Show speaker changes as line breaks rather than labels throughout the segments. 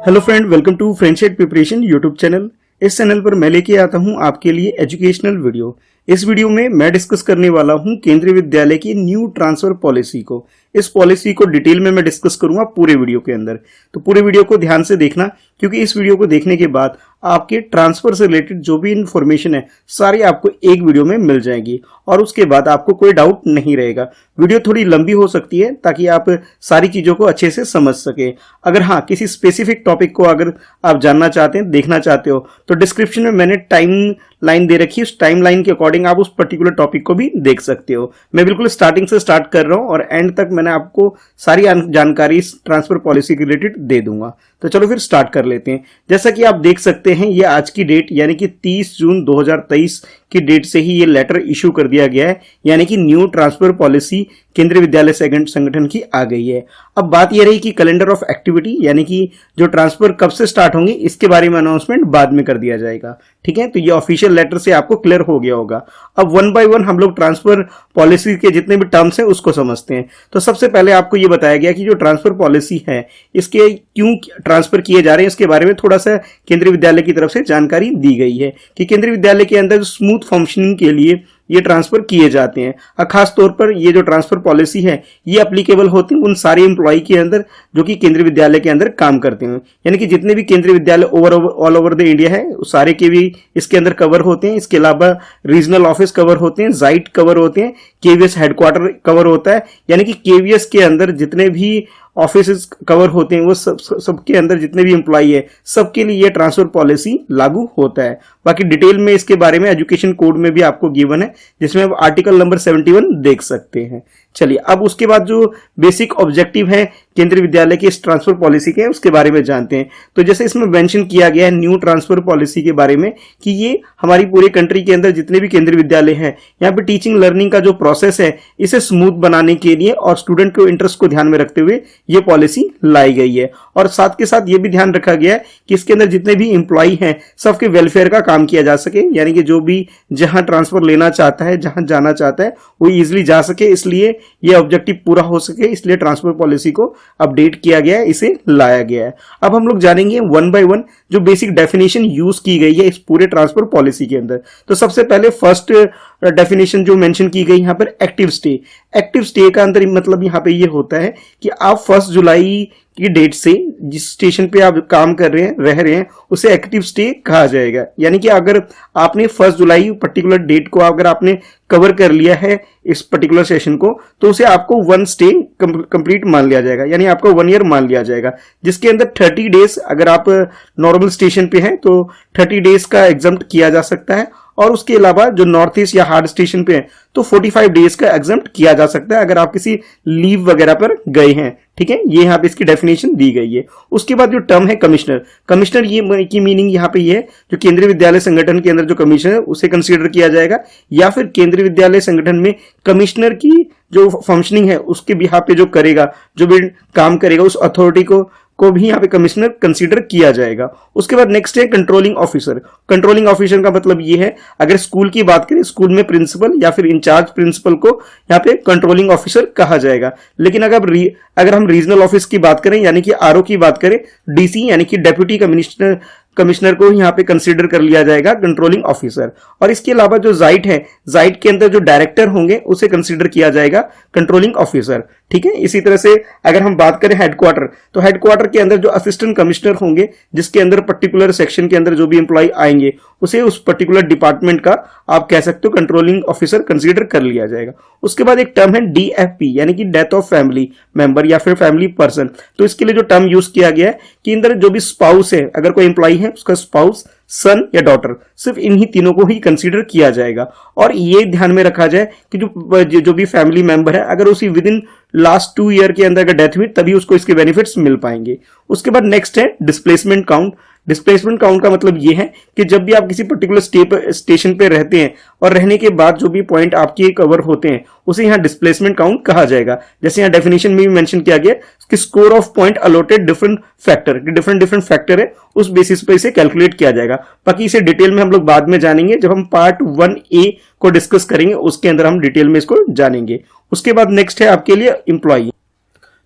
Hello friend, welcome to friendship preparation YouTube channel. इस channel पर मैं लेके आता हूं आपके लिए एजुकेशनल वीडियो। इस वीडियो में मैं डिस्कस करने वाला हूं केंद्रीय विद्यालय की न्यू ट्रांसफर पॉलिसी को। इस पॉलिसी को डिटेल में मैं डिस्कस करूंगा पूरे वीडियो के अंदर, तो पूरे वीडियो को ध्यान से देखना, क्योंकि इस वीडियो को देखने के बाद आपके ट्रांसफर से रिलेटेड जो भी इंफॉर्मेशन है सारी आपको एक वीडियो में मिल जाएगी और उसके बाद आपको कोई डाउट नहीं रहेगा। वीडियो थोड़ी लंबी हो सकती है ताकि आप सारी चीजों को अच्छे से समझ सके। अगर हाँ, किसी स्पेसिफिक टॉपिक को अगर आप जानना चाहते हैं, देखना चाहते हो, तो डिस्क्रिप्शन में मैंने टाइम लाइन दे रखी है। उस टाइम लाइन के अकॉर्डिंग आप उस पर्टिकुलर टॉपिक को भी देख सकते हो। मैं बिल्कुल स्टार्टिंग से स्टार्ट कर रहा हूं और एंड तक मैंने आपको सारी जानकारी इस ट्रांसफर पॉलिसी के रिलेटेड दे दूंगा। तो चलो फिर स्टार्ट कर लेते हैं। जैसा कि आप देख सकते हैं, ये आज की डेट यानी कि 30 जून 2023 की डेट से ही ये लेटर इशू कर दिया गया है, यानी कि न्यू ट्रांसफर पॉलिसी केंद्रीय विद्यालय संगठन की आ गई है। अब बात यह रही कि कैलेंडर ऑफ एक्टिविटी यानी कि जो ट्रांसफर कब से स्टार्ट होंगे इसके बारे में अनाउंसमेंट बाद में कर दिया जाएगा। ठीक है, तो ये ऑफिशियल लेटर से आपको क्लियर हो गया होगा। अब वन बाय वन हम लोग ट्रांसफर पॉलिसी के जितने भी टर्म्स हैं उसको समझते हैं। तो सबसे पहले आपको ये बताया गया कि जो ट्रांसफर पॉलिसी है इसके क्यों ट्रांसफर किए जा रहे हैं, इसके बारे में थोड़ा सा केंद्रीय विद्यालय की तरफ से जानकारी दी गई है कि केंद्रीय विद्यालय के अंदर स्मूथ फंक्शनिंग के लिए ये ट्रांसफर किए जाते हैं। खास तौर पर ये जो ट्रांसफर पॉलिसी है ये अप्लीकेबल होती है उन सारे एम्प्लॉय के अंदर जो कि केंद्रीय विद्यालय के अंदर काम करते हैं, यानी कि जितने भी केंद्रीय विद्यालय ऑल ओवर द इंडिया है सारे के भी इसके अंदर कवर होते हैं। इसके अलावा रीजनल ऑफिस कवर होते हैं, जाइट कवर होते हैं, केवीएस हेडक्वार्टर कवर होता है, यानी कि केवीएस के अंदर जितने भी ऑफिस कवर होते हैं वो सबके अंदर जितने भी एम्प्लॉय है सबके लिए ये ट्रांसफर पॉलिसी लागू होता है। बाकी डिटेल में इसके बारे में एजुकेशन कोड में भी आपको गिवन है, जिसमें आप आर्टिकल नंबर 71 देख सकते हैं। चलिए, अब उसके बाद जो बेसिक ऑब्जेक्टिव है केंद्रीय विद्यालय की इस ट्रांसफर पॉलिसी के उसके बारे में जानते हैं। तो जैसे इसमें मेंशन किया गया है न्यू ट्रांसफर पॉलिसी के बारे में कि ये हमारी पूरे कंट्री के अंदर जितने भी केंद्रीय विद्यालय हैं यहाँ पे टीचिंग लर्निंग का जो प्रोसेस है इसे स्मूथ बनाने के लिए और स्टूडेंट के इंटरेस्ट को ध्यान में रखते हुए ये पॉलिसी लाई गई है। और साथ के साथ ये भी ध्यान रखा गया है कि इसके अंदर जितने भी एम्प्लॉय हैं सबके वेलफेयर का काम किया जा सके, यानी कि जो भी जहां ट्रांसफर लेना चाहता है, जहां जाना चाहता है वो इजिली जा सके, इसलिए ये ऑब्जेक्टिव पूरा हो सके, इसलिए ट्रांसफर पॉलिसी को अपडेट किया गया है, इसे लाया गया है। अब हम लोग जानेंगे वन बाय वन जो बेसिक डेफिनेशन यूज की गई है इस पूरे ट्रांसफर पॉलिसी के अंदर। तो सबसे पहले फर्स्ट डेफिनेशन जो मेंशन की गई यहाँ पर एक्टिव स्टे। एक्टिव स्टे का अंदर मतलब यहाँ पे ये होता है कि आप 1 जुलाई की डेट से जिस स्टेशन पे आप काम कर रहे हैं, रह रहे हैं, उसे एक्टिव स्टे कहा जाएगा। यानी कि अगर आपने 1 जुलाई पर्टिकुलर डेट को अगर आपने कवर कर लिया है इस पर्टिकुलर सेशन को, तो उसे आपको 1 स्टे कंप्लीट मान लिया जाएगा, यानी आपको 1 ईयर मान लिया जाएगा, जिसके अंदर 30 डेज अगर आप नॉर्मल स्टेशन पे हैं तो 30 डेज का एग्जम्प्ट किया जा सकता है, और उसके अलावा जो नॉर्थ ईस्ट या हार्ड स्टेशन पे है तो 45 डेज का एग्जम्प्ट किया जा सकता है अगर आप किसी लीव वगैरह पर गए हैं। ठीक है, ये यहाँ पे इसकी डेफिनेशन दी गई है। उसके बाद जो टर्म है कमिश्नर, कमिश्नर ये की मीनिंग यहाँ पे ये है जो केंद्रीय विद्यालय संगठन के अंदर जो कमिश्नर है उसे कंसीडर किया जाएगा, या फिर केंद्रीय विद्यालय संगठन में कमिश्नर की जो फंक्शनिंग है उसके बिहाफ पे जो करेगा, जो भी काम करेगा उस अथॉरिटी को भी यहाँ पे कमिश्नर कंसीडर किया जाएगा। उसके बाद नेक्स्ट है कंट्रोलिंग ऑफिसर। कंट्रोलिंग ऑफिसर का मतलब ये है, अगर स्कूल की बात करें, स्कूल में प्रिंसिपल या फिर इंचार्ज प्रिंसिपल को यहाँ पे कंट्रोलिंग ऑफिसर कहा जाएगा। लेकिन अगर हम रीजनल ऑफिस की बात करें यानी कि आरओ की बात करें, डीसी यानी कि डेप्यूटी कमिश्नर को यहाँ पे कंसीडर कर लिया जाएगा कंट्रोलिंग ऑफिसर। और इसके अलावा जो जाइट है, जाइट के अंदर जो डायरेक्टर होंगे उसे कंसीडर किया जाएगा कंट्रोलिंग ऑफिसर। ठीक है, इसी तरह से अगर हम बात करें हेडक्वार्टर, तो हेडक्वार्टर के अंदर जो असिस्टेंट कमिश्नर होंगे जिसके अंदर पर्टिकुलर सेक्शन के अंदर जो भी एम्प्लॉय आएंगे उसे उस पर्टिकुलर डिपार्टमेंट का आप कह सकते हो कंट्रोलिंग ऑफिसर कंसीडर कर लिया जाएगा। उसके बाद एक टर्म है डीएफपी यानी कि डेथ ऑफ फैमिली मेंबर या फिर फैमिली पर्सन। तो इसके लिए जो टर्म यूज किया गया है कि अंदर जो भी स्पाउस है, अगर कोई एम्प्लॉय है उसका स्पाउस, सन या डॉटर, सिर्फ इन्हीं तीनों को ही कंसीडर किया जाएगा। और ये ध्यान में रखा जाए कि जो भी फैमिली मेंबर है अगर उसी विद इन लास्ट 2 ईयर के अंदर अगर डेथ हुई तभी उसको इसके बेनिफिट्स मिल पाएंगे। उसके बाद नेक्स्ट है डिस्प्लेसमेंट काउंट। डिस्प्लेसमेंट काउंट का मतलब ये है कि जब भी आप किसी पर्टिकुलर स्टेशन पे रहते हैं और रहने के बाद जो भी पॉइंट आपके कवर होते हैं उसे यहाँ डिस्प्लेसमेंट काउंट कहा जाएगा। जैसे यहाँ डेफिनेशन में भी मेंशन किया गया कि score of point allotted different factor, different factor है उस बेसिस पे इसे कैलकुलेट किया जाएगा। बाकी इसे डिटेल में हम लोग बाद में जानेंगे, जब हम पार्ट 1A को डिस्कस करेंगे उसके अंदर हम डिटेल में इसको जानेंगे। उसके बाद नेक्स्ट है आपके लिए एम्प्लॉई।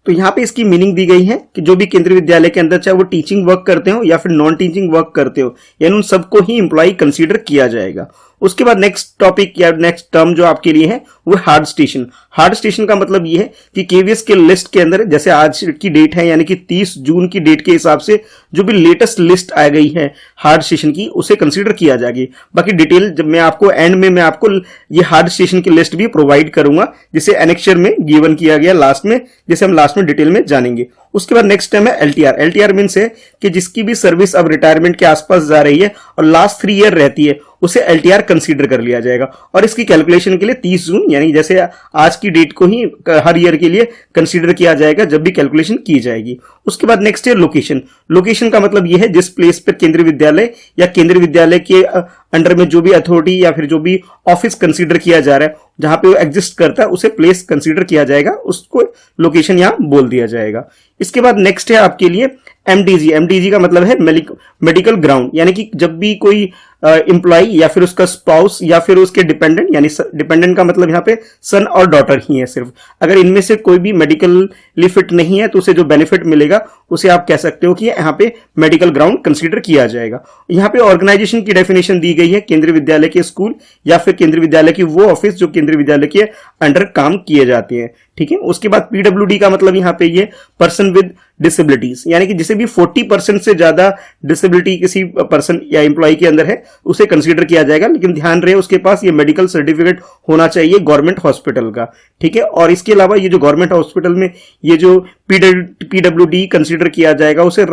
तो यहाँ पे इसकी मीनिंग दी गई है कि जो भी केंद्रीय विद्यालय के अंदर चाहे वो टीचिंग वर्क करते हो या फिर नॉन टीचिंग वर्क करते हो, यानी उन सबको ही एम्प्लॉय कंसीडर किया जाएगा। उसके बाद नेक्स्ट टॉपिक या नेक्स्ट टर्म जो आपके लिए है वो हार्ड स्टेशन। हार्ड स्टेशन का मतलब ये है कि केवीएस के लिस्ट के अंदर जैसे आज की डेट है यानी कि 30 जून की डेट के हिसाब से जो भी लेटेस्ट लिस्ट आ गई है हार्ड स्टेशन की उसे कंसीडर किया जाएगी। बाकी डिटेल जब मैं आपको एंड में मैं आपको ये हार्ड स्टेशन की लिस्ट भी प्रोवाइड करूंगा जिसे एनेक्चर में गिवन किया गया लास्ट में, जिसे हम लास्ट में डिटेल में जानेंगे। उसके बाद नेक्स्ट टर्म है एलटीआर। एलटीआर मींस है कि जिसकी भी सर्विस अब रिटायरमेंट के आसपास जा रही है और लास्ट 3 ईयर रहती है उसे एलटीआर कंसीडर कर लिया जाएगा और इसकी कैलकुलेशन के लिए 30 जून यानी जैसे आज की डेट को ही हर ईयर के लिए कंसीडर किया जाएगा जब भी कैलकुलेशन की जाएगी। उसके बाद नेक्स्ट है लोकेशन। लोकेशन का मतलब यह है जिस प्लेस पर केंद्रीय विद्यालय या केंद्रीय विद्यालय के अंडर में जो भी अथॉरिटी या फिर जो भी ऑफिस कंसीडर किया जा रहा है जहां पे वो एग्जिस्ट करता है उसे प्लेस कंसीडर किया जाएगा, उसको लोकेशन यहां बोल दिया जाएगा। इसके बाद नेक्स्ट है आपके लिए एमडीजी। एमडीजी का मतलब है मेडिकल ग्राउंड, यानी कि जब भी कोई एम्प्लॉय या फिर उसका स्पाउस या फिर उसके डिपेंडेंट, यानी डिपेंडेंट का मतलब यहाँ पे सन और डॉटर ही है सिर्फ, अगर इनमें से कोई भी मेडिकली फिट नहीं है तो उसे जो बेनिफिट मिलेगा उसे आप कह सकते हो कि यहाँ पे मेडिकल ग्राउंड कंसीडर किया जाएगा। यहाँ पे ऑर्गेनाइजेशन की डेफिनेशन दी गई है केंद्रीय विद्यालय के स्कूल या फिर केंद्रीय विद्यालय की वो ऑफिस जो केंद्रीय विद्यालय के अंडर काम किए जाते हैं, ठीक है। उसके बाद पीडब्ल्यूडी का मतलब यहाँ पे ये पर्सन विद डिसेबिलिटीज, यानी कि जिसे भी 40% से ज्यादा डिसेबिलिटी किसी पर्सन या एम्प्लॉय के अंदर है उसे कंसीडर किया जाएगा, लेकिन ध्यान रहे उसके पास ये मेडिकल सर्टिफिकेट होना चाहिए गवर्नमेंट हॉस्पिटल का, ठीक है। और इसके अलावा ये जो गवर्नमेंट हॉस्पिटल में ये जो पीडब्ल्यूडी कंसीडर किया जाएगा उसे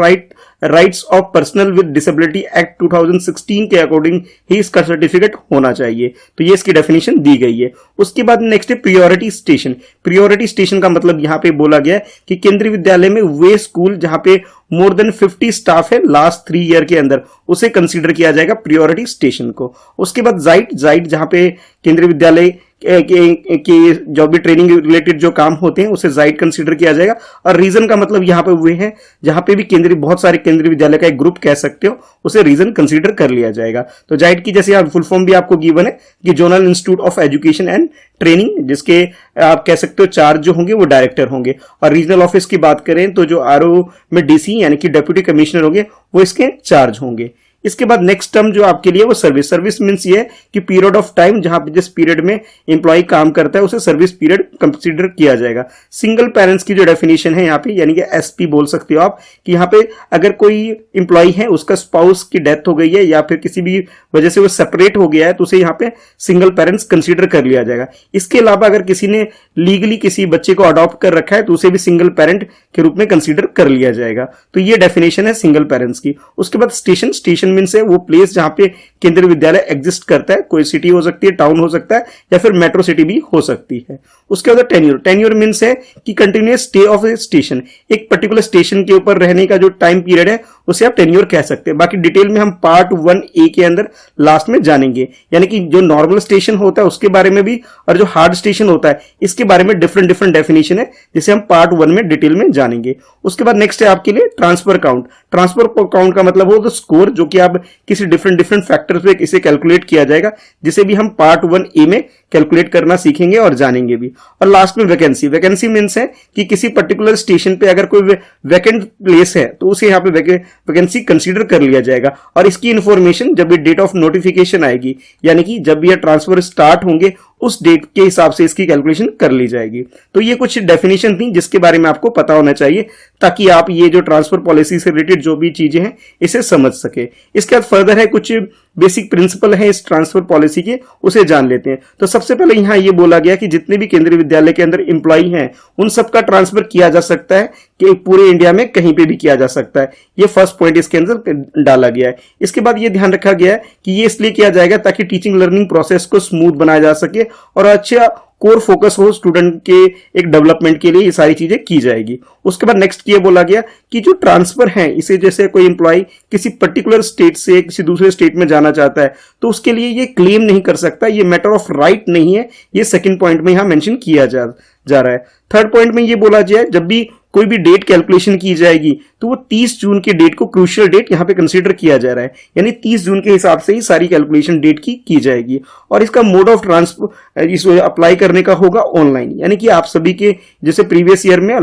rights of personal with disability act 2016 के अकॉर्डिंग ही इसका सर्टिफिकेट होना चाहिए। तो ये इसकी डेफिनेशन दी गई है। उसके बाद नेक्स्ट है प्रियोरिटी स्टेशन। प्रियोरिटी स्टेशन का मतलब यहाँ पे बोला गया है कि केंद्रीय विद्यालय में वे स्कूल जहां पे मोर देन 50 स्टाफ है लास्ट 3 ईयर के अंदर उसे कंसीडर किया जाएगा प्रियोरिटी स्टेशन को। उसके बाद जाइट जहां पे केंद्रीय विद्यालय के जो भी ट्रेनिंग रिलेटेड जो काम होते हैं उसे जाइट कंसीडर किया जाएगा। और रीजन का मतलब यहाँ पे वे है जहां पे भी बहुत सारे केंद्रीय विद्यालय का एक ग्रुप कह सकते हो उसे रीजन कंसीडर कर लिया जाएगा। तो जाइट की जैसे फुल फॉर्म भी आपको गिवन है कि zonal institute of education and training, जिसके आप कह सकते हो चार्ज जो होंगे वो डायरेक्टर होंगे। और रीजनल ऑफिस की बात करें तो जो आरओ में डीसी यानी कि डेप्यूटी कमिश्नर होंगे वो इसके चार्ज होंगे। इसके बाद नेक्स्ट टर्म जो आपके लिए वो सर्विस मींस ये है कि पीरियड ऑफ टाइम जहां पे जिस पीरियड में एम्प्लॉय काम करता है उसे सर्विस पीरियड कंसीडर किया जाएगा। सिंगल पेरेंट्स की जो डेफिनेशन है यहाँ पे यानी कि एसपी बोल सकते हो आप कि यहाँ पे अगर कोई एम्प्लॉय है उसका स्पाउस की डेथ हो गई है या फिर किसी भी वजह से वो सेपरेट हो गया है तो उसे यहाँ पे सिंगल पेरेंट्स कंसीडर कर लिया जाएगा। इसके अलावा अगर किसी ने लीगली किसी बच्चे को अडॉप्ट कर रखा है तो उसे भी सिंगल पेरेंट के रूप में कंसीडर कर लिया जाएगा। तो ये डेफिनेशन है सिंगल पेरेंट्स की। उसके बाद स्टेशन मींस है वो प्लेस जहां पे केंद्रीय विद्यालय एग्जिस्ट करता है, कोई सिटी हो सकती है, टाउन हो सकता है या फिर मेट्रो सिटी भी हो सकती है। उसके बाद टेन्योर मींस है कि continuous stay of A station, एक पर्टिकुलर स्टेशन के ऊपर रहने का जो टाइम पीरियड है उसे आप टेन्योर कह सकते हैं। बाकी डिटेल में हम पार्ट 1A के अंदर लास्ट में जानेंगे, यानी कि जो नॉर्मल स्टेशन होता है उसके बारे में भी और जो हार्ड स्टेशन होता है इसके बारे में डिफरेंट डेफिनेशन है जिसे हम पार्ट 1 में डिटेल में जानेंगे। उसके बाद नेक्स्ट है आपके लिए ट्रांसफर काउंट। ट्रांसफर काउंट का मतलब हो तो स्कोर जो कि आप किसी डिफरेंट फैक्टर्स पे इसे कैलकुलेट किया जाएगा, जिसे भी हम पार्ट 1A में कैलकुलेट करना सीखेंगे और जानेंगे भी। और लास्ट में वैकेंसी मींस है कि किसी पर्टिकुलर स्टेशन पे अगर कोई वैकेंट प्लेस है तो उसे यहाँ पे वैकेंसी कंसीडर कर लिया जाएगा। और इसकी इंफॉर्मेशन जब भी डेट ऑफ नोटिफिकेशन आएगी यानी कि जब भी ये ट्रांसफर स्टार्ट होंगे उस डेट के हिसाब से इसकी कैलकुलेशन कर ली जाएगी। तो ये कुछ डेफिनेशन थी जिसके बारे में आपको पता होना चाहिए ताकि आप ये जो ट्रांसफर पॉलिसी से रिलेटेड जो भी चीजें हैं इसे समझ सके। इसके बाद फर्दर है कुछ बेसिक प्रिंसिपल है इस ट्रांसफर पॉलिसी के, उसे जान लेते हैं। तो सबसे पहले यहाँ ये बोला गया कि जितने भी केंद्रीय विद्यालय के अंदर एम्प्लॉय हैं उन सबका ट्रांसफर किया जा सकता है कि पूरे इंडिया में कहीं पे भी किया जा सकता है। ये फर्स्ट पॉइंट इसके अंदर डाला गया है। इसके बाद ये ध्यान रखा गया है कि ये इसलिए किया जाएगा ताकि टीचिंग लर्निंग प्रोसेस को स्मूथ बनाया जा सके और अच्छा कोर फोकस हो स्टूडेंट के एक डेवलपमेंट के लिए, ये सारी चीजें की जाएगी। उसके बाद नेक्स्ट ये बोला गया कि जो ट्रांसफर है इसे जैसे कोई एम्प्लॉय किसी पर्टिकुलर स्टेट से किसी दूसरे स्टेट में जाना चाहता है तो उसके लिए ये क्लेम नहीं कर सकता, ये मैटर ऑफ राइट नहीं है। ये सेकंड पॉइंट में यहां मेंशन किया जा रहा है। थर्ड पॉइंट में ये बोला जाए जब भी कोई भी डेट कैलकुलेशन की जाएगी तो वो 30 जून के डेट को क्रूशियल डेट यहाँ पे कंसीडर किया जा रहा है, यानी 30 जून के हिसाब से ही सारी कैलकुलेशन डेट की जाएगी। और इसका मोड ऑफ ट्रांसफर इसको अप्लाई करने का होगा ऑनलाइन, यानी कि आप सभी के जैसे प्रीवियस ईयर में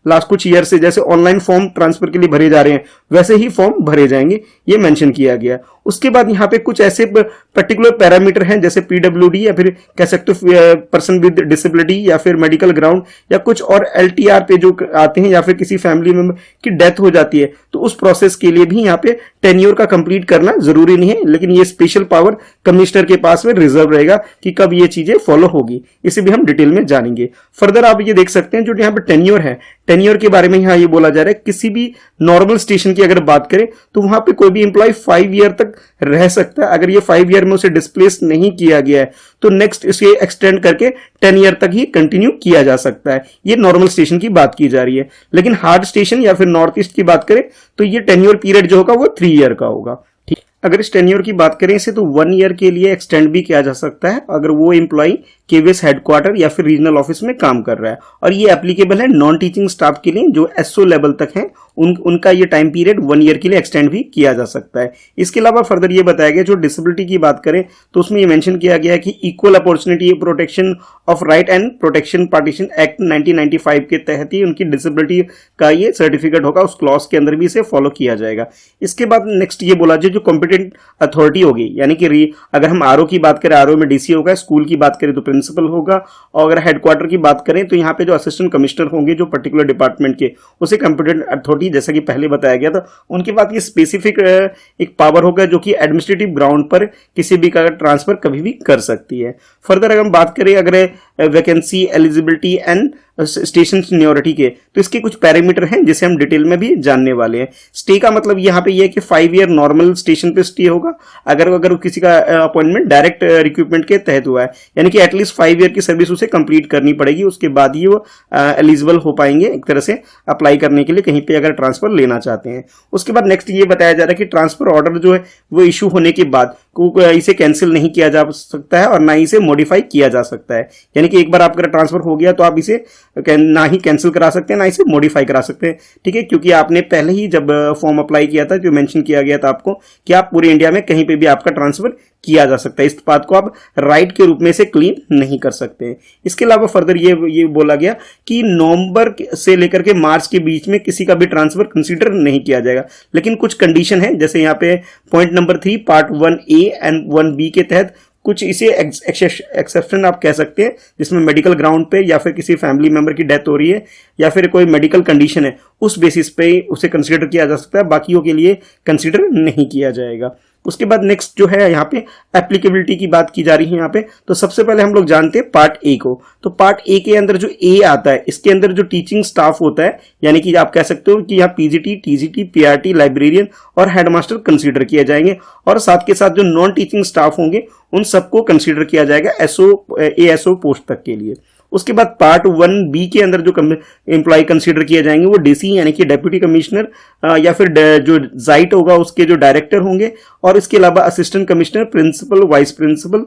लास्ट कुछ ईयर से जैसे ऑनलाइन फॉर्म ट्रांसफर के लिए भरे जा रहे हैं वैसे ही फॉर्म भरे जाएंगे, ये मेंशन किया गया। उसके बाद यहाँ पे कुछ ऐसे पर्टिकुलर पैरामीटर हैं जैसे पीडब्ल्यूडी या फिर कह सकते हो पर्सन विद डिसेबिलिटी या फिर मेडिकल ग्राउंड या कुछ और एलटीआर पे जो आते हैं या फिर किसी फैमिली मेंबर की डेथ हो जाती है तो उस प्रोसेस के लिए भी यहाँ पे टेन्योर का कंप्लीट करना जरूरी नहीं है, लेकिन ये स्पेशल पावर कमिश्नर के पास में रिजर्व रहेगा कि कब ये चीजें फॉलो होगी, इसे भी हम डिटेल में जानेंगे। फर्दर आप ये देख सकते हैं जो यहाँ पे टेन्योर है, टेन्योर के बारे में यहाँ ये बोला जा रहा है किसी भी नॉर्मल स्टेशन की अगर बात करें तो वहां पे कोई भी एम्प्लॉय 5 ईयर तक रह सकता है। अगर ये 5 ईयर में उसे डिस्प्लेस नहीं किया गया है तो नेक्स्ट इसे एक्सटेंड करके 10 ईयर तक ही कंटिन्यू किया जा सकता है। ये नॉर्मल स्टेशन की बात की जा रही है, लेकिन हार्ड स्टेशन या फिर नॉर्थ ईस्ट की बात करें तो ये टेन्योर पीरियड जो होगा वो 3 ईयर का होगा। ठीक, अगर इस टेन्योर की बात करें इसे तो 1 ईयर के लिए एक्सटेंड भी किया जा सकता है अगर वो एम्प्लॉय केवीएस हेडक्वार्टर या फिर रीजनल ऑफिस में काम कर रहा है। और ये एप्लीकेबल है नॉन टीचिंग स्टाफ के लिए जो एसओ लेवल तक है, उनका ये टाइम पीरियड 1 ईयर के लिए एक्सटेंड भी किया जा सकता है। इसके अलावा फर्दर ये बताया गया जो डिसेबिलिटी की बात करें तो उसमें ये मेंशन किया गया कि equal opportunity protection of right and protection partition act 1995 के तहत ही उनकी डिसेबिलिटी का ये सर्टिफिकेट होगा, उस क्लॉज के अंदर भी इसे फॉलो किया जाएगा। इसके बाद नेक्स्ट ये बोला जाए जो कॉम्पिटेंट अथॉरिटी होगी, यानी कि अगर हम आरओ की बात करें आरओ में डीसी होगा, स्कूल की बात करें तो प्रिंसिपल होगा, और अगर हेडक्वार्टर की बात करें तो यहाँ पे जो असिस्टेंट कमिश्नर होंगे जो पर्टिकुलर डिपार्टमेंट के, उसे कॉम्पिटेंट अथॉरिटी जैसा कि पहले बताया गया था उनके पास ये स्पेसिफिक एक पावर होगा जो कि एडमिनिस्ट्रेटिव ग्राउंड पर किसी भी का ट्रांसफर कभी भी कर सकती है। फर्दर अगर हम बात करें अगर vacancy eligibility and station seniority के तो इसके कुछ पैरामीटर हैं जिसे हम डिटेल में भी जानने वाले हैं। स्टे का मतलब यहाँ पे ये है कि 5 ईयर नॉर्मल स्टेशन पे स्टे होगा अगर किसी का अपॉइंटमेंट डायरेक्ट रिक्रूटमेंट के तहत हुआ है, यानी कि एटलीस्ट 5 ईयर की सर्विस उसे कंप्लीट करनी पड़ेगी, उसके बाद ही वो एलिजिबल हो पाएंगे एक तरह से अप्लाई करने के लिए कहीं पे अगर ट्रांसफर लेना चाहते हैं। उसके बाद नेक्स्ट ये बताया जा रहा है कि ट्रांसफर ऑर्डर जो है वो इशू होने के बाद इसे कैंसिल नहीं किया जा सकता है और ना ही इसे मॉडिफाई किया जा सकता है, यानी कि एक बार आपका ट्रांसफर हो गया तो आप इसे ना ही कैंसिल करा सकते हैं ना इसे मॉडिफाई करा सकते हैं। ठीक है, क्योंकि आपने पहले ही जब फॉर्म अप्लाई किया था जो मेंशन किया गया था आपको कि आप पूरे इंडिया में कहीं पे भी आपका ट्रांसफर किया जा सकता है, इस बात को आप राइट के रूप में से क्लेम नहीं कर सकते। इसके अलावा फर्दर ये बोला गया कि नवंबर से लेकर के मार्च के बीच में किसी का भी ट्रांसफर कंसीडर नहीं किया जाएगा, लेकिन कुछ कंडीशन है जैसे यहाँ पे point number 3 part 1A and 1B के तहत कुछ इसे एक्सेप्शन आप कह सकते हैं जिसमें मेडिकल ग्राउंड पे या फिर किसी फैमिली मेंबर की डेथ हो रही है या फिर कोई मेडिकल कंडीशन है उस बेसिस पे उसे कंसीडर किया जा सकता है, बाकियों के लिए कंसीडर नहीं किया जाएगा। उसके बाद नेक्स्ट जो है यहाँ पे एप्लीकेबिलिटी की बात की जा रही है यहाँ पे, तो सबसे पहले हम लोग जानते हैं पार्ट ए को। तो पार्ट ए के अंदर जो ए आता है इसके अंदर जो टीचिंग स्टाफ होता है, यानी कि आप कह सकते हो कि यहाँ पीजीटी, टीजीटी, पीआरटी, लाइब्रेरियन और हेडमास्टर कंसीडर किए जाएंगे, और साथ के साथ जो नॉन टीचिंग स्टाफ होंगे उन सबको कंसीडर किया जाएगा एएसओ पोस्ट तक के लिए। उसके बाद पार्ट 1B के अंदर जो एम्प्लॉय कंसीडर किए जाएंगे वो डीसी यानी कि डेप्यूटी कमिश्नर या फिर जो जाइट होगा उसके जो डायरेक्टर होंगे, और इसके अलावा assistant commissioner, principal, vice principal,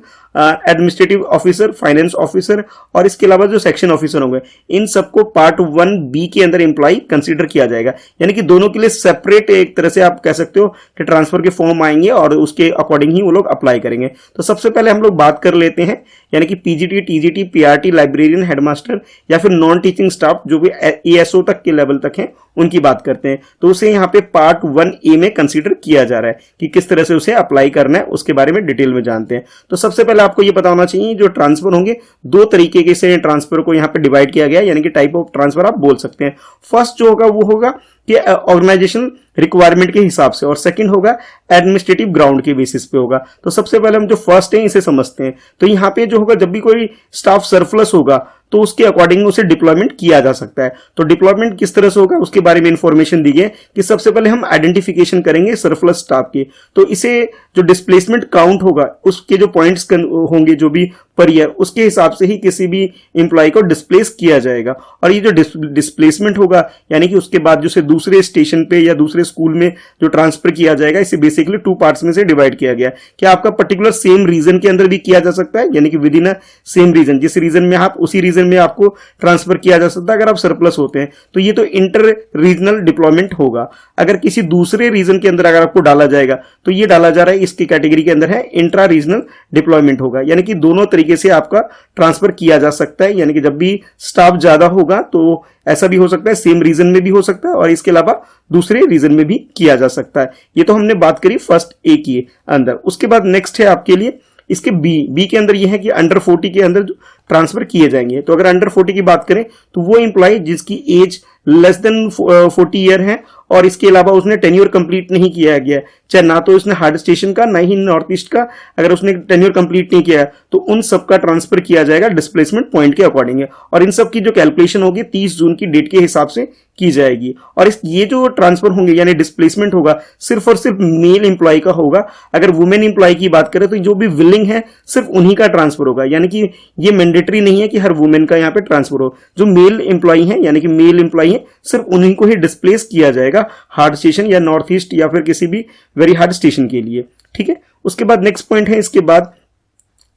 administrative officer, finance officer और इसके अलावा जो सेक्शन ऑफिसर होंगे, इन सबको पार्ट 1B के अंदर एम्प्लॉय कंसीडर किया जाएगा। यानी कि दोनों के लिए सेपरेट एक तरह से आप कह सकते हो कि ट्रांसफर के फॉर्म आएंगे और उसके अकॉर्डिंग ही वो लोग अप्लाई करेंगे। तो सबसे पहले हम लोग बात कर लेते हैं यानी कि PGT, TGT, PRT, librarian, headmaster या फिर नॉन टीचिंग स्टाफ जो भी एएसओ तक के लेवल तक हैं उनकी बात करते हैं। तो उसे यहाँ पे पार्ट 1A में कंसीडर किया जा रहा है कि किस तरह से उसे अप्लाई करना है, उसके बारे में डिटेल में जानते हैं। तो सबसे पहले आपको ये पता होना चाहिए जो ट्रांसफर होंगे दो तरीके के से ट्रांसफर को यहाँ पे डिवाइड किया गया है, यानी कि टाइप ऑफ ट्रांसफर आप बोल सकते हैं। फर्स्ट जो होगा वो होगा कि ऑर्गेनाइजेशन रिक्वायरमेंट के हिसाब से, और सेकंड होगा एडमिनिस्ट्रेटिव ग्राउंड के बेसिस पे होगा। तो सबसे पहले हम जो फर्स्ट है इसे समझते हैं। तो यहाँ पे जो होगा जब भी कोई स्टाफ सरप्लस होगा तो उसके अकॉर्डिंग उसे डिप्लॉयमेंट किया जा सकता है। तो डिप्लॉयमेंट किस तरह से होगा उसके बारे में इंफॉर्मेशन दी गई कि सबसे पहले हम आइडेंटिफिकेशन करेंगे सरप्लस स्टाफ की। तो इसे जो डिस्प्लेसमेंट काउंट होगा उसके जो पॉइंट्स होंगे जो भी पर ईयर, उसके हिसाब से ही किसी भी एम्प्लॉय को डिस्प्लेस किया जाएगा। और ये जो डिस्प्लेसमेंट होगा यानी कि उसके बाद जो से दूसरे स्टेशन पे या दूसरे स्कूल में जो ट्रांसफर किया जाएगा, इसे बेसिकली 2 पार्ट्स में से डिवाइड किया गया कि आपका पर्टिकुलर सेम रीजन के अंदर भी किया जा सकता है, यानी कि within a same region, जिस रीजन में आप उसी रीजन रीजन में आपको ट्रांसफर किया जा सकता है अगर आप सरप्लस होते हैं। तो ये तो इंटर रीजनल डिप्लॉयमेंट होगा। अगर किसी दूसरे रीजन के अंदर अगर आपको डाला जाएगा तो ये डाला जा रहा है इसकी कैटेगरी के अंदर है इंट्रा रीजनल डिप्लॉयमेंट होगा, यानी कि दोनों तरीके से आपका ट्रांसफर किया जा सकता है। यानी कि जब भी स्टाफ ज्यादा होगा तो ऐसा भी हो सकता है, सेम रीजन में भी हो सकता है और इसके अलावा दूसरे रीजन में भी किया जा सकता है। ये तो हमने बात करी फर्स्ट ए की अंदर। उसके बाद नेक्स्ट है आपके लिए इसके बी के अंदर ये है कि अंडर 40 के अंदर जो ट्रांसफर किए जाएंगे। तो अगर अंडर 40 की बात करें तो वो एम्प्लॉय जिसकी एज लेस देन 40 ईयर है और इसके अलावा उसने टेन्योर कंप्लीट नहीं किया गया, चाहे ना तो उसने हार्ड स्टेशन का ना ही नॉर्थ ईस्ट का, अगर उसने टेन्योर कंप्लीट नहीं किया है तो उन सब का ट्रांसफर किया जाएगा डिस्प्लेसमेंट पॉइंट के अकॉर्डिंग। और इन सब की जो कैलकुलेशन होगी 30 जून की डेट के हिसाब से की जाएगी। और ये जो ट्रांसफर होंगे यानी डिस्प्लेसमेंट होगा सिर्फ और सिर्फ मेल एम्प्लॉय का होगा। अगर वुमेन एम्प्लॉय की बात करें तो जो भी विलिंग है सिर्फ उन्हीं का ट्रांसफर होगा, यानी कि ये मैंडेटरी नहीं है कि हर वुमेन का यहाँ पे ट्रांसफर हो। जो मेल एम्प्लॉय है यानी कि मेल एम्प्लॉय है सिर्फ उन्हीं को ही डिस्प्लेस किया जाएगा हार्ड स्टेशन या नॉर्थ ईस्ट या फिर किसी भी वेरी हार्ड स्टेशन के लिए। ठीक है, उसके बाद नेक्स्ट पॉइंट है इसके बाद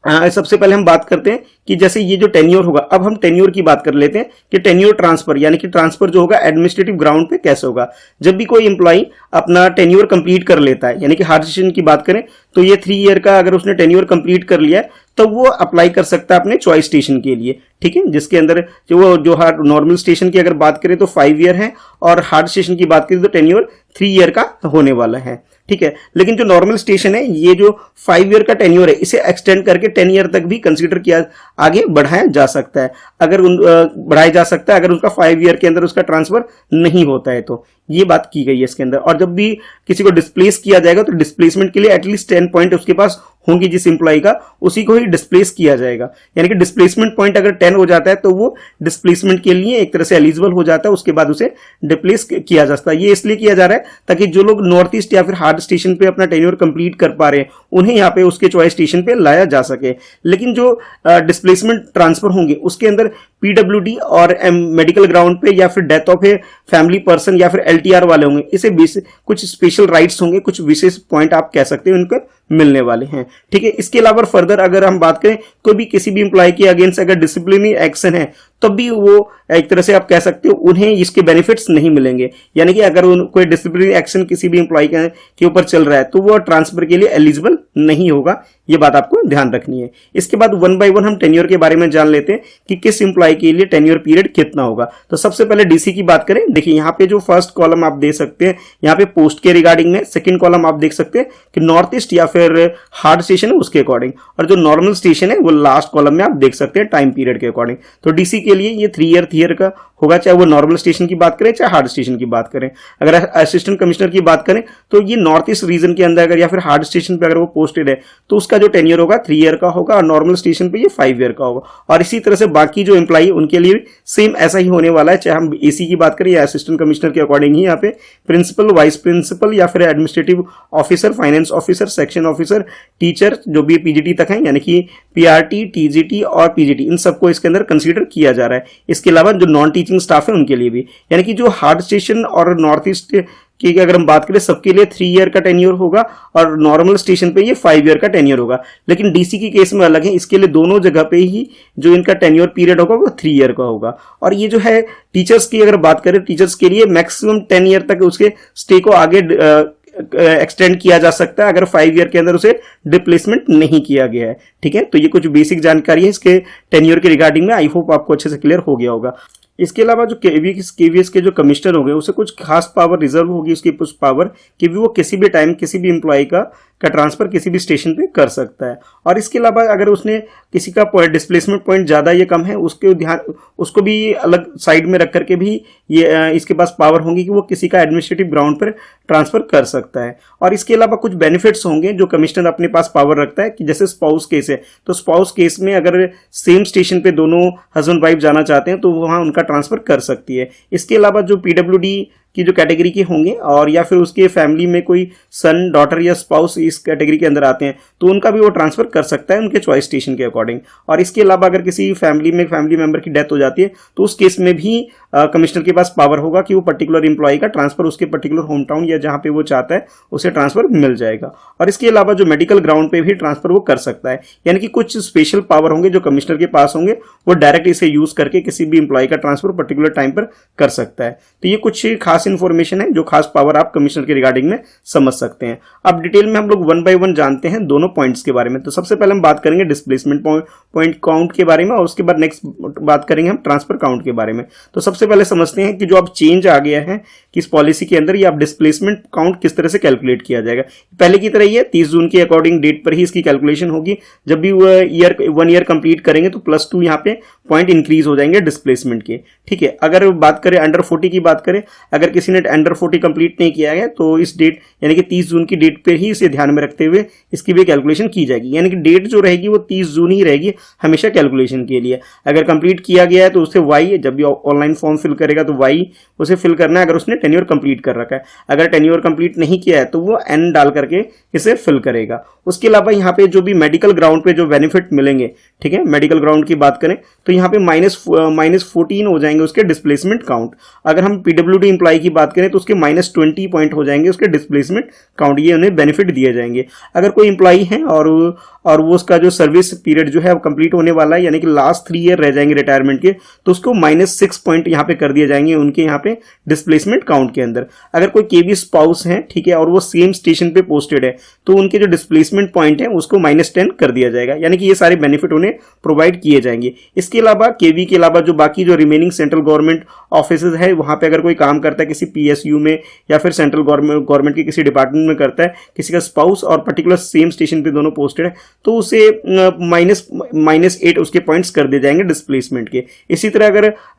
सबसे पहले हम बात करते हैं कि जैसे ये जो टेन्योर होगा, अब हम टेन्योर की बात कर लेते हैं कि टेन्योर ट्रांसफर यानी कि ट्रांसफर जो होगा एडमिनिस्ट्रेटिव ग्राउंड पे कैसे होगा। जब भी कोई एम्प्लॉय अपना टेन्योर कंप्लीट कर लेता है, यानी कि हार्ड स्टेशन की बात करें तो ये 3 ईयर का अगर उसने टेन्योर कंप्लीट कर लिया है तो वो अप्लाई कर सकता है अपने चॉइस स्टेशन के लिए। ठीक है, जिसके अंदर जो हार्ड नॉर्मल स्टेशन की अगर बात करें तो 5 ईयर है और हार्ड स्टेशन की बात करें तो टेन्योर 3 ईयर का होने वाला है। ठीक है, लेकिन जो नॉर्मल स्टेशन है ये जो 5 ईयर का टेन्योर है इसे एक्सटेंड करके 10 ईयर तक भी कंसीडर किया, आगे बढ़ाया जा सकता है। अगर बढ़ाया जा सकता है अगर उसका 5 ईयर के अंदर उसका ट्रांसफर नहीं होता है तो ये बात की गई है इसके अंदर। और जब भी किसी को डिस्प्लेस किया जाएगा तो डिस्प्लेसमेंट के लिए एटलीस्ट 10 पॉइंट उसके पास होंगी जिस एम्प्लॉय का, उसी को ही डिस्प्लेस किया जाएगा। यानी कि डिस्प्लेसमेंट पॉइंट अगर 10 हो जाता है तो वो डिस्प्लेसमेंट के लिए एक तरह से एलिजिबल हो जाता है, उसके बाद उसे डिस्प्लेस किया जा सकता है। ये इसलिए किया जा रहा है ताकि जो लोग नॉर्थ ईस्ट या फिर हार्ड स्टेशन पे अपना टेन्योर कंप्लीट कर पा रहे हैं उन्हें यहाँ पे उसके चॉइस स्टेशन पे लाया जा सके। लेकिन जो डिस्प्लेसमेंट ट्रांसफर होंगे उसके अंदर पीडब्ल्यूडी और मेडिकल ग्राउंड पे या फिर death of a family person या फिर एलटीआर वाले होंगे, इसे कुछ स्पेशल राइट्स होंगे, कुछ विशेष पॉइंट आप कह सकते हैं उनको मिलने वाले हैं। ठीक है, इसके अलावा फर्दर अगर हम बात करें कोई भी किसी भी एम्प्लॉय के अगेंस्ट अगर डिसिप्लिनरी एक्शन है तब भी वो एक तरह से आप कह सकते हो उन्हें इसके बेनिफिट्स नहीं मिलेंगे। यानी कि अगर कोई डिसिप्लिनरी एक्शन किसी भी एम्प्लॉय के ऊपर चल रहा है तो वो ट्रांसफर के लिए एलिजिबल नहीं होगा, ये बात आपको ध्यान रखनी है। इसके बाद 1 बाय 1 हम टेन्योर के बारे में जान लेते हैं कि किस एम्प्लॉय के लिए टेन्योर पीरियड कितना होगा। तो सबसे पहले डीसी की बात करें, देखिए यहाँ पे जो फर्स्ट कॉलम आप दे सकते हैं यहाँ पे पोस्ट के रिगार्डिंग में, सेकंड कॉलम आप देख सकते हैं कि नॉर्थ ईस्ट या फिर हार्ड स्टेशन है उसके अकॉर्डिंग, और जो नॉर्मल स्टेशन है वो लास्ट कॉलम में आप देख सकते हैं टाइम पीरियड के अकॉर्डिंग। तो डीसी के लिए ये 3 ईयर का होगा, चाहे वो नॉर्मल स्टेशन की बात करें चाहे हार्ड स्टेशन की बात करें। अगर असिस्टेंट कमिश्नर की बात करें तो ये नॉर्थ ईस्ट रीजन के अंदर अगर या फिर हार्ड स्टेशन पे अगर वो पोस्टेड है तो उसका जो टेन्योर होगा 3 ईयर का होगा और नॉर्मल स्टेशन पे ये 5 ईयर का होगा। और इसी तरह से बाकी जो एम्प्लॉई उनके लिए सेम ऐसा ही होने वाला है, चाहे हम एसी की बात करें या असिस्टेंट कमिश्नर के अकॉर्डिंग ही यहाँ पे प्रिंसिपल, वाइस प्रिंसिपल या फिर administrative officer, finance officer, section officer, teacher जो भी पीजीटी तक है यानी कि पीआरटी, टीजीटी और पीजीटी, इन सबको इसके अंदर कंसीडर किया जा रहा है। इसके अलावा जो नॉन टीचिंग स्टाफ है उनके लिए भी, यानी कि जो हार्ड स्टेशन और नॉर्थ ईस्ट की अगर हम बात करें सबके लिए 3 ईयर का टेन्योर होगा और नॉर्मल स्टेशन पे ये 5 ईयर का टेन्योर होगा। लेकिन डीसी की केस में अलग है, इसके लिए दोनों जगह पे ही जो इनका टेन्योर पीरियड होगा वो 3 ईयर का होगा। और ये जो है टीचर्स की अगर बात करें, टीचर्स के लिए मैक्सिमम 10 ईयर तक उसके स्टे को आगे एक्सटेंड किया जा सकता है अगर 5 ईयर के अंदर उसे डिप्लेसमेंट नहीं किया गया है। ठीक है, तो ये कुछ बेसिक जानकारी है इसके टेन्योर के रिगार्डिंग में, आई होप आपको अच्छे से क्लियर हो गया होगा। इसके अलावा जो केवीएस के जो कमिश्नर होंगे उसे कुछ खास पावर रिजर्व होगी, उसकी कुछ पावर कि वो किसी भी टाइम किसी भी एम्प्लॉय का ट्रांसफर किसी भी स्टेशन पे कर सकता है। और इसके अलावा अगर उसने किसी का डिस्प्लेसमेंट पॉइंट ज्यादा या कम है उसको भी अलग साइड में रख करके भी ये इसके पास पावर होंगी कि वो किसी का एडमिनिस्ट्रेटिव ग्राउंड पर ट्रांसफर कर सकता है। और इसके अलावा कुछ बेनिफिट्स होंगे जो कमिश्नर अपने पास पावर रखता है कि जैसे स्पाउस केस है तो स्पाउस केस में अगर सेम स्टेशन पे दोनों हस्बैंड वाइफ जाना चाहते हैं तो वहां उनका ट्रांसफर कर सकती है। इसके अलावा जो पीडब्ल्यूडी की जो कैटेगरी के होंगे और या फिर उसके फैमिली में कोई सन, डॉटर या स्पाउस इस कैटेगरी के अंदर आते हैं तो उनका भी वो ट्रांसफर कर सकता है उनके चॉइस स्टेशन के अकॉर्डिंग। और इसके अलावा अगर किसी फैमिली में फैमिली मेंबर की डेथ हो जाती है तो उस केस में भी कमिश्नर के पास पावर होगा कि वो पर्टिकुलर इंप्लॉय का ट्रांसफर उसके पर्टिकुलर होम टाउन या जहां पे वो चाहता है उसे ट्रांसफर मिल जाएगा। और इसके अलावा जो मेडिकल ग्राउंड पे भी ट्रांसफर वो कर सकता है, यानी कि कुछ स्पेशल पावर होंगे जो कमिश्नर के पास होंगे, वो डायरेक्ट इसे यूज करके किसी भी इंप्लॉय का ट्रांसफर पर्टिकुलर टाइम पर कर सकता है। तो ये कुछ खास इंफॉर्मेशन है जो खास पावर आप कमिश्नर के रिगार्डिंग में समझ सकते हैं। अब डिटेल में हम लोग वन बाय वन जानते हैं दोनों पॉइंट्स के बारे में। तो सबसे पहले हम बात करेंगे डिस्प्लेसमेंट पॉइंट काउंट के बारे में और उसके बाद नेक्स्ट बात करेंगे हम ट्रांसफर काउंट के बारे में। तो सबसे पहले समझते हैं कि जो अब चेंज आ गया है कि इस पॉलिसी के अंदर ये अब डिस्प्लेसमेंट काउंट किस तरह से कैलकुलेट किया जाएगा। पहले की तरह ये 30 जून के अकॉर्डिंग डेट पर ही इसकी कैलकुलेशन होगी। जब भी वो वन ईयर कंप्लीट करेंगे तो +2 यहाँ पे पॉइंट इंक्रीज हो जाएंगे डिस्प्लेसमेंट के। ठीक है, अगर बात करें अंडर 40 की बात करें, अगर किसी ने अंडर 40 कंप्लीट नहीं किया है तो इस डेट यानी कि 30 जून की डेट पे ही इसे ध्यान में रखते हुए इसकी भी कैलकुलेशन की जाएगी। यानी कि डेट जो रहेगी वो 30 जून ही रहेगी हमेशा कैलकुलेशन के लिए। अगर कंप्लीट किया गया है तो उसे वाई, जब भी ऑनलाइन फॉर्म फिल करेगा तो वाई उसे फिल करना है अगर उसने टेन्योर कंप्लीट कर रखा है। अगर टेन्योर कंप्लीट नहीं किया है तो वो एन डाल करके इसे फिल करेगा। उसके अलावा यहाँ पे जो भी मेडिकल ग्राउंड पे जो बेनिफिट मिलेंगे, ठीक है, मेडिकल ग्राउंड की बात करें तो यहाँ पे -14 हो जाएंगे उसके डिस्प्लेसमेंट काउंट। अगर हम पीडब्ल्यूडी इंप्लॉय की बात करें तो उसके -20 पॉइंट हो जाएंगे उसके डिस्प्लेसमेंट काउंट, ये उन्हें बेनिफिट दिए जाएंगे। अगर कोई इंप्लॉय है और वो उसका जो सर्विस पीरियड जो है वो कंप्लीट होने वाला है, यानी कि लास्ट 3 ईयर रह जाएंगे रिटायरमेंट के, तो उसको -6 पॉइंट यहाँ पे कर दिए जाएंगे उनके यहाँ पे डिस्प्लेसमेंट काउंट के अंदर। अगर कोई केवी स्पाउस है, ठीक है, और वो सेम स्टेशन पे पोस्टेड है तो उनके जो डिस्प्लेसमेंट पॉइंट है उसको -10 कर दिया जाएगा। यानी कि ये सारे बेनिफिट उन्हें प्रोवाइड किए जाएंगे। इसके अलावा केवी के अलावा जो बाकी जो रिमेनिंग सेंट्रल गवर्नमेंट ऑफिस है वहां पे अगर कोई काम करता है किसी पीएसयू में या फिर सेंट्रल गवर्नमेंट के किसी डिपार्टमेंट में करता है, किसी का स्पाउस और पर्टिकुलर सेम स्टेशन पे दोनों पोस्टेड है, तो उसे -8 उसके पॉइंट्स कर दिए जाएंगे डिस्प्लेसमेंट के। इसी तरह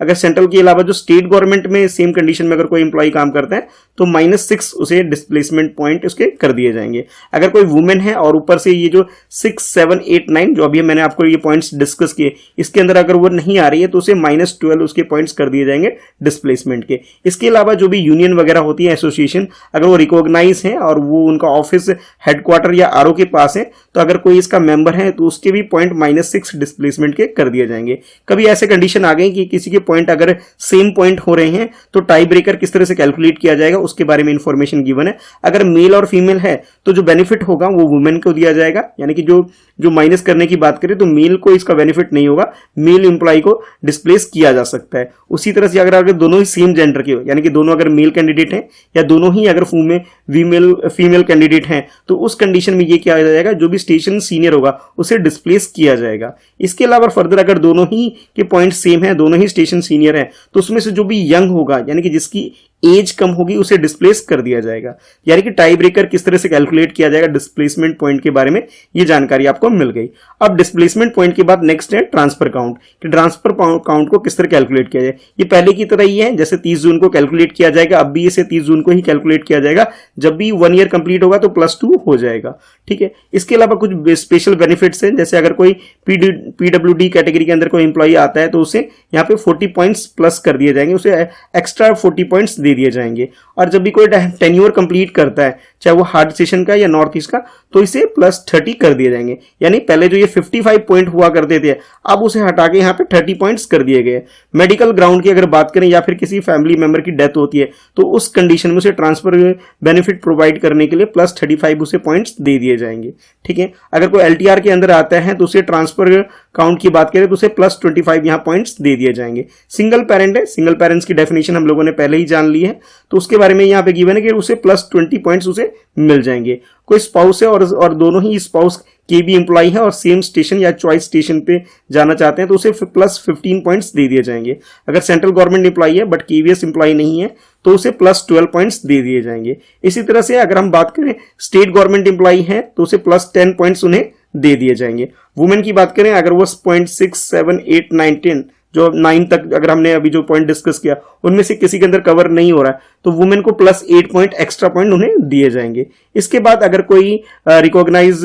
अगर सेंट्रल के अलावा जो स्टेट गवर्नमेंट में सेम कंडीशन में अगर कोई इंप्लॉय काम करता है तो -6 उसे डिस्प्लेसमेंट पॉइंट उसके कर दिए जाएंगे। अगर कोई वुमेन है और ऊपर से ये जो 6, 7, 8, 9 जो अभी मैंने आपको ये पॉइंट्स डिस्कस किए, इसके अंदर अगर वो नहीं आ रही है तो उसे -12 उसके पॉइंट्स कर दिए जाएंगे डिस्प्लेसमेंट के। इसके अलावा जो भी यूनियन वगैरह होती है, एसोसिएशन, अगर वो रिकॉग्नाइज है और वो उनका ऑफिस हेडक्वार्टर या आरओ के पास है तो अगर कोई इसका मेंबर है तो उसके भी पॉइंट -6 डिस्प्लेसमेंट के कर दिए जाएंगे। कभी ऐसे कंडीशन आ गई कि किसी के पॉइंट अगर सेम पॉइंट हो रहे हैं तो टाई ब्रेकर किस तरह से कैलकुलेट किया जाएगा उसके बारे में इंफॉर्मेशन गिवन है। अगर मेल और फीमेल है तो जो बेनिफिट होगा वो वुमेन को दिया जाएगा, यानी कि जो माइनस करने की बात करें तो मेल को इसका बेनिफिट नहीं होगा, मेल एम्प्लॉय को डिस्प्लेस किया जा सकता है। उसी तरह से अगर दोनों ही सेम जेंडर के हो, यानी कि दोनों अगर मेल कैंडिडेट हैं या दोनों ही अगर फीमेल कैंडिडेट हैं तो उस कंडीशन में ये किया जाएगा, जो भी स्टेशन सीनियर होगा उसे डिस्प्लेस किया जाएगा। इसके अलावा फर्दर अगर दोनों ही के पॉइंट सेम है, दोनों ही स्टेशन सीनियर है, तो उसमें से जो भी यंग होगा यानी कि जिसकी एज कम होगी उसे डिस्प्लेस कर दिया जाएगा। यानी कि टाई ब्रेकर किस तरह से कैलकुलेट किया जाएगा डिस्प्लेसमेंट पॉइंट के बारे में ये जानकारी आपको मिल गई। अब डिस्प्लेसमेंट पॉइंट के बाद नेक्स्ट है ट्रांसफर काउंट, कि ट्रांसफर काउंट को किस तरह कैलकुलेट किया जाए। ये पहले की तरह ही है, जैसे 30 जून को कैलकुलेट किया जाएगा, अब भी इसे 30 जून को ही कैलकुलेट किया जाएगा। जब भी 1 ईयर कंप्लीट होगा तो +2 हो जाएगा। ठीक है, इसके अलावा कुछ स्पेशल बेनिफिट्स हैं, जैसे अगर कोई पीडब्ल्यूडी कैटेगरी के अंदर कोई इंप्लॉई आता है तो उसे यहाँ पे 40 पॉइंट्स प्लस कर दिए जाएंगे, उसे एक्स्ट्रा 40 पॉइंट्स दे दिए जाएंगे। और जब भी कोई टेन्योर कंप्लीट करता है, चाहे वो हार्ड सेशन का या नॉर्थ ईस्ट का, तो इसे +30 कर दिए जाएंगे। यानी पहले जो ये 55 पॉइंट हुआ करते थे अब उसे हटा के यहाँ पे 30 पॉइंट्स कर दिए गए। मेडिकल ग्राउंड की अगर बात करें या फिर किसी फैमिली मेंबर की डेथ होती है तो उस कंडीशन में उसे ट्रांसफर बेनिफिट प्रोवाइड करने के लिए +35 उसे पॉइंट्स दे दिए जाएंगे। ठीक है, अगर कोई एलटीआर के अंदर आता है तो उसे ट्रांसफर काउंट की बात करें तो उसे +25 यहाँ पॉइंट्स दे दिए जाएंगे। सिंगल पेरेंट है, सिंगल पेरेंट्स की डेफिनेशन हम लोगों ने पहले ही जान ली है, तो उसके बारे में यहाँ पे गिवन है कि उसे +20 पॉइंट्स उसे मिल जाएंगे। कोई स्पाउस है और दोनों ही स्पाउस केबी एम्प्लॉय है और सेम स्टेशन या चॉइस स्टेशन पे जाना चाहते हैं तो उसे +15 पॉइंट्स दे दिए जाएंगे। अगर सेंट्रल गवर्नमेंट एम्प्लॉय है बट केवीएस एम्प्लॉय नहीं है तो उसे +12 पॉइंट्स दे दिए जाएंगे। इसी तरह से अगर हम बात करें स्टेट गवर्नमेंट एम्प्लॉय है तो उसे +10 पॉइंट्स उन्हें दे दिए जाएंगे। वुमेन की बात करें, अगर वो 0.6, 7, 8, 9, 10 जो 9 तक अगर हमने अभी जो पॉइंट डिस्कस किया उनमें से किसी के अंदर कवर नहीं हो रहा है तो वुमेन को +8 पॉइंट एक्स्ट्रा पॉइंट उन्हें दिए जाएंगे। इसके बाद अगर कोई रिकॉग्नाइज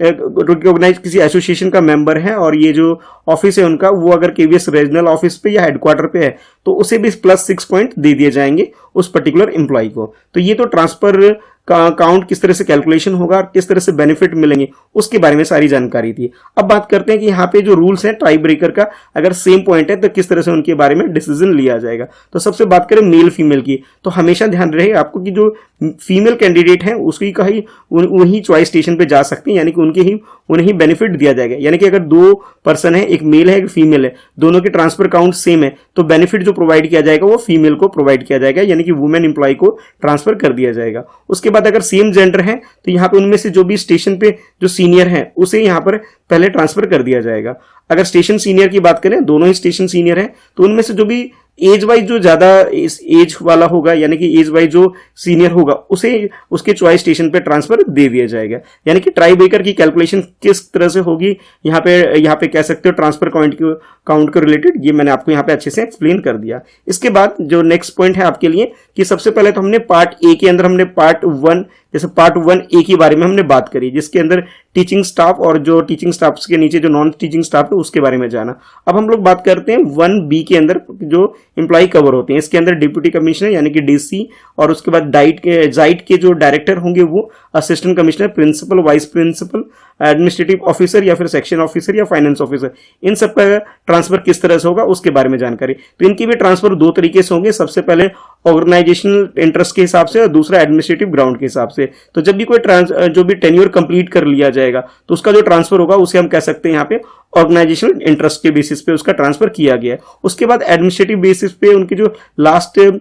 रिकॉग्नाइज किसी एसोसिएशन का मेंबर है और ये जो ऑफिस है उनका वो अगर केवीएस रीजनल ऑफिस पे या हेडक्वार्टर पे है तो उसे भी +6 पॉइंट दे दिए जाएंगे उस पर्टिकुलर एम्प्लॉय को। तो ये तो ट्रांसफर का अकाउंट किस तरह से कैलकुलेशन होगा और किस तरह से बेनिफिट मिलेंगे उसके बारे में सारी जानकारी थी। अब बात करते हैं कि यहाँ पे जो रूल्स है टाई ब्रेकर का, अगर सेम पॉइंट है तो किस तरह से उनके बारे में डिसीजन लिया जाएगा। तो सबसे बात करें मेल फीमेल की, तो हमेशा ध्यान रहे आपको कि जो फीमेल कैंडिडेट है उसकी का ही वही चॉइस स्टेशन पे जा सकते हैं, यानी कि उन्हें बेनिफिट दिया जाएगा। यानी कि अगर 2 पर्सन है, एक मेल है एक फीमेल है, दोनों के ट्रांसफर काउंट सेम है तो बेनिफिट जो प्रोवाइड किया जाएगा वो फीमेल को प्रोवाइड किया जाएगा, यानी कि वुमेन एम्प्लॉय को ट्रांसफर कर दिया जाएगा। उसके बाद अगर सेम जेंडर है तो यहाँ पे उनमें से जो भी स्टेशन पे जो सीनियर है उसे यहाँ पर पहले ट्रांसफर कर दिया जाएगा। अगर स्टेशन सीनियर की बात करें, दोनों ही स्टेशन सीनियर है, तो उनमें से जो भी एज वाइज जो ज्यादा इस एज वाला होगा, यानी कि एज वाइज जो सीनियर होगा उसे उसके चॉइस स्टेशन पे ट्रांसफर दे दिया जाएगा। यानी कि ट्राई ब्रेकर की कैलकुलेशन किस तरह से होगी यहाँ पे कह सकते हो ट्रांसफर काउंट को रिलेटेड, ये मैंने आपको यहाँ पे अच्छे से एक्सप्लेन कर दिया। इसके बाद जो नेक्स्ट पॉइंट है आपके लिए कि सबसे पहले तो हमने पार्ट ए के अंदर हमने पार्ट 1 जैसे पार्ट 1A के बारे में हमने बात करी, जिसके अंदर टीचिंग स्टाफ और जो टीचिंग स्टाफ के नीचे जो नॉन टीचिंग स्टाफ है उसके बारे में जाना। अब हम लोग बात करते हैं 1B के अंदर जो एम्प्लॉय कवर होते हैं। इसके अंदर डिप्टी कमिश्नर यानी कि डीसी और उसके बाद जाइट के जो डायरेक्टर होंगे वो assistant commissioner, principal, vice principal, administrative officer या फिर सेक्शन ऑफिसर या फाइनेंस ऑफिसर, इन सब का ट्रांसफर किस तरह से होगा उसके बारे में जानकारी। तो इनकी भी ट्रांसफर 2 तरीके से होंगे, सबसे पहले ऑर्गेनाइजेशनल इंटरेस्ट के हिसाब से और दूसरा एडमिनिस्ट्रेटिव ग्राउंड के हिसाब से। तो जब भी कोई जो भी टेन्योर कंप्लीट कर लिया जाएगा तो उसका जो ट्रांसफर होगा उसे हम कह सकते हैं यहाँ पे ऑर्गेनाइजेशनल इंटरेस्ट के बेसिस पे उसका ट्रांसफर किया गया है। उसके बाद एडमिनिस्ट्रेटिव बेसिस पे उनके जो लास्ट 3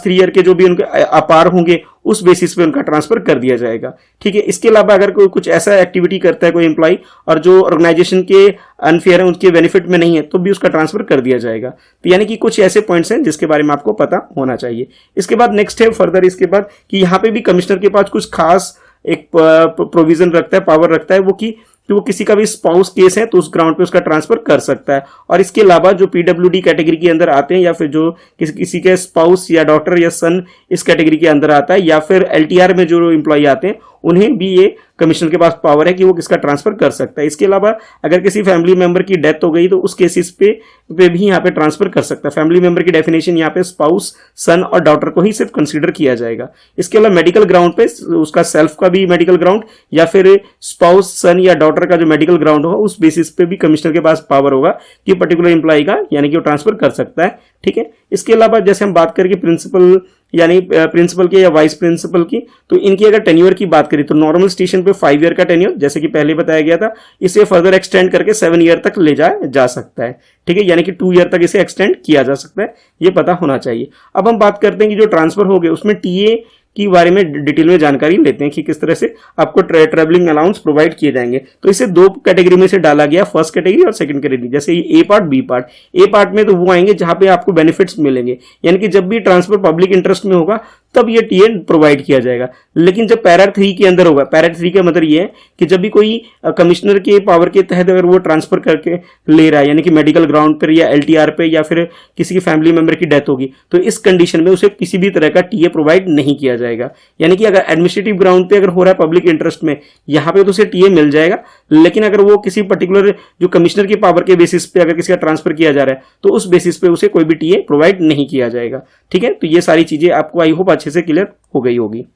ईयर के जो भी उनके अपार होंगे उस बेसिस पे उनका ट्रांसफर कर दिया जाएगा। ठीक है, इसके अलावा अगर कोई कुछ ऐसा एक्टिविटी करता है कोई एम्प्लॉय और जो ऑर्गेनाइजेशन के अनफेयर है उनके बेनिफिट में नहीं है तो भी उसका ट्रांसफर कर दिया जाएगा। तो यानी कि कुछ ऐसे पॉइंट्स हैं जिसके बारे में आपको पता होना चाहिए। इसके बाद नेक्स्ट है फर्दर इसके बाद कि यहाँ पे भी कमिश्नर के पास कुछ खास एक प्रोविजन रखता है, पावर रखता है वो कि वो किसी का भी स्पाउस केस है तो उस ग्राउंड पे उसका ट्रांसफर कर सकता है। और इसके अलावा जो पीडब्ल्यूडी कैटेगरी के अंदर आते हैं या फिर जो किसी के स्पाउस या डॉटर या सन इस कैटेगरी के अंदर आता है या फिर एलटीआर में जो एम्प्लॉय आते हैं उन्हें भी ये कमिश्नर के पास पावर है कि वो किसका ट्रांसफर कर सकता है। इसके अलावा अगर किसी फैमिली मेंबर की डेथ हो गई तो उस केसेस पे भी यहाँ पे ट्रांसफर कर सकता है। फैमिली मेंबर की डेफिनेशन यहाँ पे स्पाउस, सन और डॉटर को ही सिर्फ कंसीडर किया जाएगा। इसके अलावा मेडिकल ग्राउंड पे उसका सेल्फ का भी मेडिकल ग्राउंड या फिर स्पाउस, सन या डॉटर का जो मेडिकल ग्राउंड होगा उस बेसिस पे भी कमिश्नर के पास पावर होगा कि पर्टिकुलर एम्प्लॉय का यानी कि वो ट्रांसफर कर सकता है। ठीक है, इसके अलावा जैसे हम बात करेंगे प्रिंसिपल यानी प्रिंसिपल के या वाइस प्रिंसिपल की, तो इनकी अगर टेन्योर की बात करें तो नॉर्मल स्टेशन पे 5 ईयर का टेन्योर जैसे कि पहले बताया गया था, इसे फर्दर एक्सटेंड करके 7 ईयर तक ले जाया जा सकता है। ठीक है, यानी कि 2 ईयर तक इसे एक्सटेंड किया जा सकता है, ये पता होना चाहिए। अब हम बात करते हैं कि जो ट्रांसफर हो गए उसमें टीए की बारे में डिटेल में जानकारी लेते हैं कि किस तरह से आपको ट्रैवलिंग अलाउंस प्रोवाइड किए जाएंगे। तो इसे 2 कैटेगरी में से डाला गया, फर्स्ट कैटेगरी और सेकंड कैटेगरी। जैसे ए पार्ट, बी पार्ट। ए पार्ट में तो वो आएंगे जहां पे आपको बेनिफिट्स मिलेंगे, यानी कि जब भी ट्रांसफर पब्लिक इंटरेस्ट में होगा तब ये टीए प्रोवाइड किया जाएगा। लेकिन जब पैरा 3 के अंदर होगा, पैरा 3 का मतलब ये है कि जब भी कोई कमिश्नर के पावर के तहत अगर वो ट्रांसफर करके ले रहा है यानी कि मेडिकल ग्राउंड पर या एलटीआर पे या फिर किसी की फैमिली मेंबर की डेथ होगी तो इस कंडीशन में उसे किसी भी तरह का टीए प्रोवाइड नहीं किया जाएगा। यानी कि अगर एडमिनिस्ट्रेटिव ग्राउंड पे अगर हो रहा है पब्लिक इंटरेस्ट में, यहां पे तो उसे टीए मिल जाएगा, लेकिन अगर वो किसी पर्टिकुलर जो कमिश्नर की पावर के बेसिस पे अगर किसी का ट्रांसफर किया जा रहा है तो उस बेसिस पे उसे कोई भी टीए प्रोवाइड नहीं किया जाएगा। ठीक है, तो ये सारी चीजें आपको आई होप अच्छे से क्लियर हो गई होगी।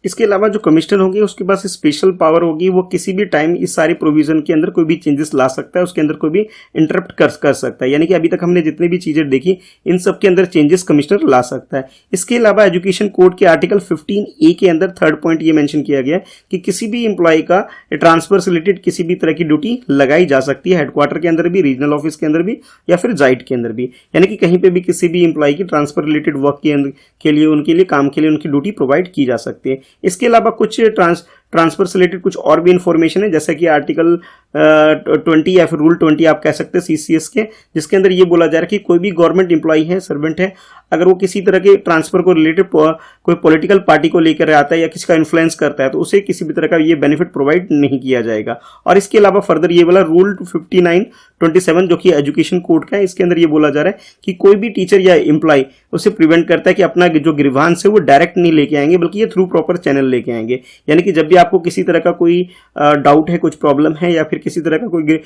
इसके अलावा जो कमिश्नर होंगे उसके पास स्पेशल पावर होगी, वो किसी भी टाइम इस सारी प्रोविजन के अंदर कोई भी चेंजेस ला सकता है, उसके अंदर कोई भी इंटरप्ट कर सकता है। यानी कि अभी तक हमने जितनी भी चीजें देखी इन सब के अंदर चेंजेस कमिश्नर ला सकता है। इसके अलावा एजुकेशन कोड के आर्टिकल 15A के अंदर 3rd पॉइंट ये मेंशन किया गया है कि किसी भी एम्प्लॉय का ट्रांसफर से रिलेटेड किसी भी तरह की ड्यूटी लगाई जा सकती है, हेडक्वार्टर के अंदर भी, रीजनल ऑफिस के अंदर भी या फिर जाइट के अंदर भी। यानी कि कहीं पे भी किसी भी एम्प्लॉय की ट्रांसफर रिलेटेड वर्क के लिए उनके लिए काम के लिए उनकी ड्यूटी प्रोवाइड की जा सकती है। इसके अलावा कुछ ट्रांसफर से रिलेटेड कुछ और भी इंफॉर्मेशन है, जैसा कि आर्टिकल 20 या फिर रूल 20 आप कह सकते हैं CCS के, जिसके अंदर ये बोला जा रहा है कि कोई भी गवर्नमेंट एम्प्लॉय है, सर्वेंट है, अगर वो किसी तरह के ट्रांसफर को रिलेटेड कोई पॉलिटिकल पार्टी को लेकर आता है या किसी का इन्फ्लुएंस करता है तो उसे किसी भी तरह का ये बेनिफिट प्रोवाइड नहीं किया जाएगा। और इसके अलावा फर्दर ये वाला रूल 5927 जो कि एजुकेशन कोड का है, इसके अंदर ये बोला जा रहा है कि कोई भी टीचर या एम्प्लॉय उसे प्रिवेंट करता है कि अपना जो ग्रीवांस है वो डायरेक्ट नहीं लेके आएंगे, बल्कि ये थ्रू प्रॉपर चैनल लेके आएंगे। यानी कि जब भी आपको किसी तरह का कोई डाउट है, कुछ प्रॉब्लम है या फिर किसी तरह का कोई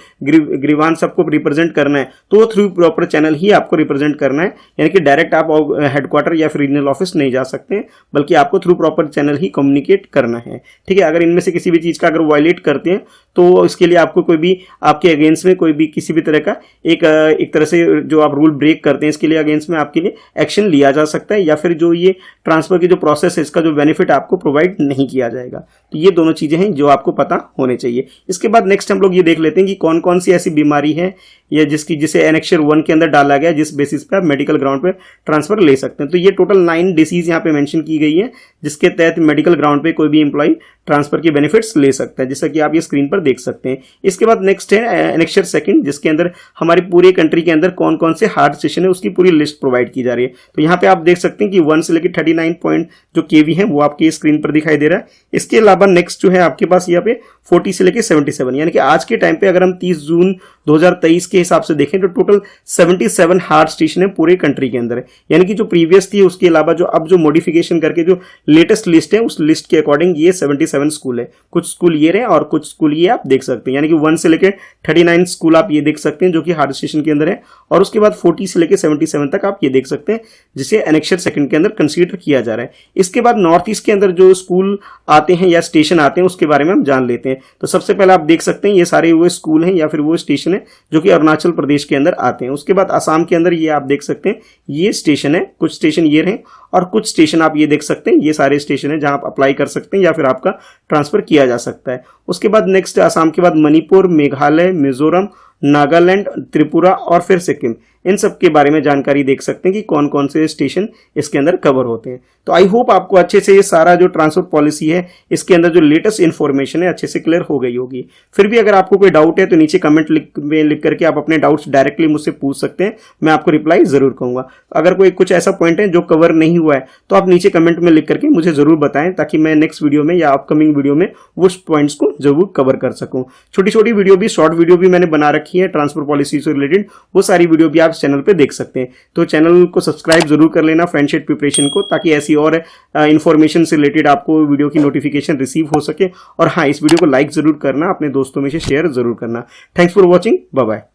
ग्रीवांस आपको रिप्रेजेंट करना है तो वो थ्रू प्रॉपर चैनल ही आपको रिप्रेजेंट करना है। यानी कि डायरेक्ट आप हेडक्वार्टर या फिर रीजनल ऑफिस नहीं जा सकते, बल्कि आपको थ्रू प्रॉपर चैनल ही कम्युनिकेट करना है। ठीक है, अगर इनमें से किसी भी चीज का अगर वायलेट करते हैं तो इसके लिए आपको कोई भी आपके अगेंस्ट में कोई भी किसी भी तरह का एक तरह से जो आप रूल ब्रेक करते हैं इसके लिए अगेंस्ट में आपके लिए एक्शन लिया जा सकता है, या फिर जो ये ट्रांसफर की जो प्रोसेस है इसका जो बेनिफिट आपको प्रोवाइड नहीं किया जाएगा। तो ये दोनों चीजें हैं जो आपको पता होने चाहिए। इसके बाद नेक्स्ट हम लोग ये देख लेते हैं कि कौन कौन सी ऐसी बीमारी है या जिसे एनेक्सर 1 के अंदर डाला गया जिस बेसिस पे आप मेडिकल ग्राउंड पे ट्रांसफर ले सकते हैं। तो ये टोटल 9 डिसीज यहाँ पे मेंशन की गई है जिसके तहत मेडिकल ग्राउंड पे कोई भी एम्प्लॉय ट्रांसफर के बेनिफिट्स ले सकता है, जैसा कि आप ये स्क्रीन पर देख सकते हैं। इसके बाद नेक्स्ट है एनेक्सर 2 जिसके अंदर हमारी पूरे कंट्री के अंदर कौन कौन से हार्ड स्टेशन है उसकी पूरी लिस्ट प्रोवाइड की जा रही है। तो यहाँ पे आप देख सकते हैं कि 1 से लेकर 39 पॉइंट जो केवी है वो आपकी स्क्रीन पर दिखाई दे रहा है। इसके अलावा नेक्स्ट जो है आपके पास यहाँ पे 40 से लेकर 77, यानी कि आज के टाइम पे अगर हम 30 जून 2023 के हिसाब से देखें तो टोटल 77 हार्ड स्टेशन है पूरे कंट्री के अंदर। यानी कि जो प्रीवियस थी उसके अलावा जो अब जो मॉडिफिकेशन करके जो लेटेस्ट लिस्ट है उस लिस्ट के अकॉर्डिंग ये 77 स्कूल है। कुछ स्कूल ये रहे और कुछ स्कूल ये आप देख सकते हैं, यानी कि 1 से लेकर 39 स्कूल आप ये देख सकते हैं जो कि हार्ड स्टेशन के अंदर है, और उसके बाद 40 से लेकर 77 तक आप ये देख सकते हैं जिसे एनेक्सर 2 के अंदर कंसीडर किया जा रहा है। इसके बाद नॉर्थ ईस्ट के अंदर जो स्कूल आते हैं या स्टेशन आते हैं उसके बारे में हम जान लेते हैं। तो सबसे पहले आप देख सकते हैं ये सारे वो स्कूल हैं या फिर वो स्टेशन है जो कि अरुणाचल प्रदेश के अंदर आते हैं। उसके बाद असम के अंदर ये आप देख सकते हैं ये स्टेशन है, कुछ स्टेशन ये रहे और कुछ स्टेशन आप ये देख सकते हैं ये सारे स्टेशन है जहां आप अप्लाई कर सकते हैं या फिर आपका ट्रांसफर किया जा सकता है। उसके बाद नेक्स्ट असम के बाद मणिपुर, मेघालय, मिजोरम, नागालैंड, त्रिपुरा और फिर सिक्किम, इन सब के बारे में जानकारी देख सकते हैं कि कौन कौन से स्टेशन इसके अंदर कवर होते हैं। तो आई होप आपको अच्छे से ये सारा जो ट्रांसफर पॉलिसी है इसके अंदर जो लेटेस्ट इन्फॉर्मेशन है अच्छे से क्लियर हो गई होगी। फिर भी अगर आपको कोई डाउट है तो नीचे कमेंट में लिख करके आप अपने डाउट्स डायरेक्टली मुझसे पूछ सकते हैं, मैं आपको रिप्लाई जरूर करूंगा। अगर कोई कुछ ऐसा पॉइंट है जो कवर नहीं हुआ है तो आप नीचे कमेंट में लिख करके मुझे जरूर बताएं ताकि मैं नेक्स्ट वीडियो में या अपकमिंग वीडियो में उस पॉइंट्स को जरूर कवर कर सकूं। छोटी छोटी वीडियो भी, शॉर्ट वीडियो भी मैंने बना रखी है ट्रांसफर पॉलिसी से रिलेटेड, वो सारी वीडियो भी आप चैनल पे देख सकते हैं। तो चैनल को सब्सक्राइब जरूर कर लेना फ्रेंडशिप प्रिपरेशन को, ताकि ऐसी और इंफॉर्मेशन से रिलेटेड आपको वीडियो की नोटिफिकेशन रिसीव हो सके। और हाँ, इस वीडियो को लाइक जरूर करना, अपने दोस्तों में से शेयर जरूर करना। Thanks for watching, bye bye.